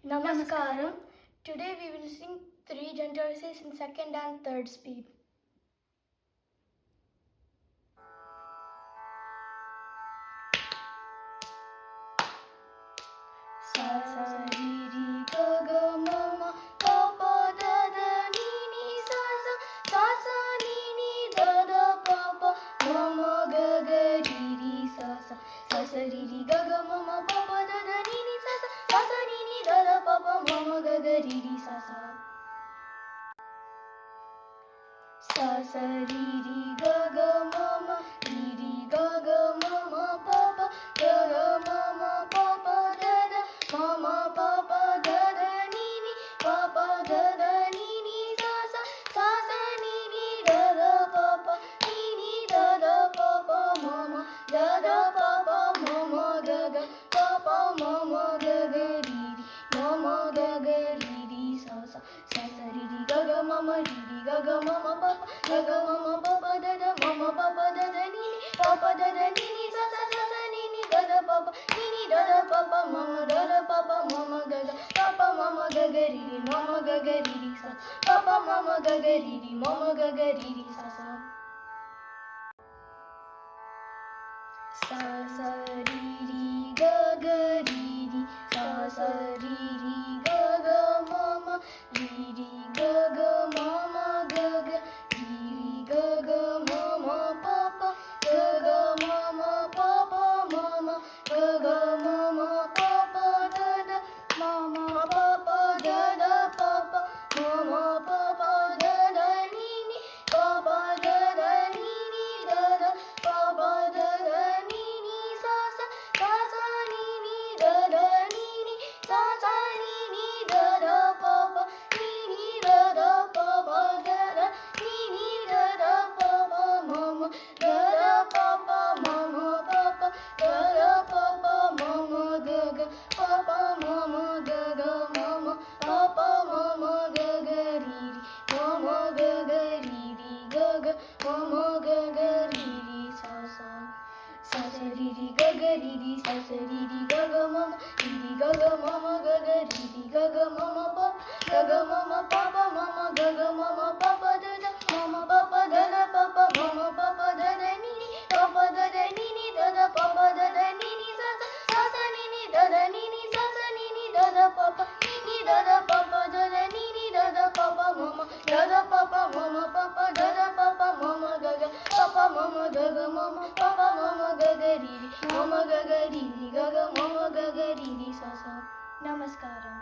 Namaskaram. Today we will sing 3 gentle in second and third speed. Sa sa ri ri ga ga ma ma pa pa da da ni ni sa sa sa sa ni ni da da pa pa ma ma ga ga ri ri sa sa sa sa ri ri ga ga ma ma pa pa da da ni ni sa sa sa sa ni ni da da pa pa ma ma ga ga ri ri sa sa sa sa ri ri ga ga ma ma ri ri ga ga ma ma pa pa ga ga ma ma pa pa da da ma ma pa pa da da ni ni pa pa da da ni ni sa sa sa sa ni ni da da pa pa ni ni da da pa pa ma ma da da pa pa ma ma ga ga pa pa ma ma ga ga ri ri ma ma ga ga ri ri sa sa sa sa ri ri ga ga ma ma ri ri ga ga ma ma pa pa ga ga ma ma pa pa da da ma ma pa pa da da ni ni pa pa da da ni ni sa sa sa sa ni ni da da pa pa ni ni da da pa pa ma ma da da pa pa ma ma ga ga pa pa ma ma ga ga ri ri ma ma ga ga ri ri sa pa pa ma ma ga ga ri ri ma ma ga ga ri ri sa sa sa sa ri ri ga ga ri ri sa sa ri ri ga ga ma ma ri ri ga ga ma ma ga ga ri ri ga ga ma ma pa pa ga ga ma ma pa pa ma ma ga ga ma ma pa pa da da ma ma pa pa da da pa pa ma ma pa pa da da ni ni pa pa da da ni ni da da pa pa da da ni ni sa sa sa sa ni ni da da ni ni sa sa ni ni da da pa pa ni ni da da pa pa da da ni ni da da pa pa ma ma da da pa pa ma ma pa pa da da pa pa ma ma ga ga pa pa ma ma ga ga ma ma pa pa ma ma ga ga ri ri ma ma ga ga ri ri ga ga ma ma ga ga ri ri sa sa sa sa ri ri ga ga ri ri sa sa ri ri ga ga ma ma ri ri ga ga ma ma ga ga ri ri ga ga ma ma pa ga ga ma ma pa pa ma ma ga ga ma ma pa pa da da ma ma pa pa da da pa pa ma ma pa pa da da ni ni pa pa da da ni ni da da pa pa da da ni ni sa sa sa sa ni ni da da ni ni sa sa ni ni da da pa pa ni ni da da pa pa da da ni ni da da pa pa ma ma da da pa pa ma ma pa pa da da pa pa ma ma ga ga pa pa ma ma ga ga ma ma pa pa ma ma ga ga ri ri ma ma ga ga ri ri ga ga ma ma ga ga ri ri sa sa Namaskaram.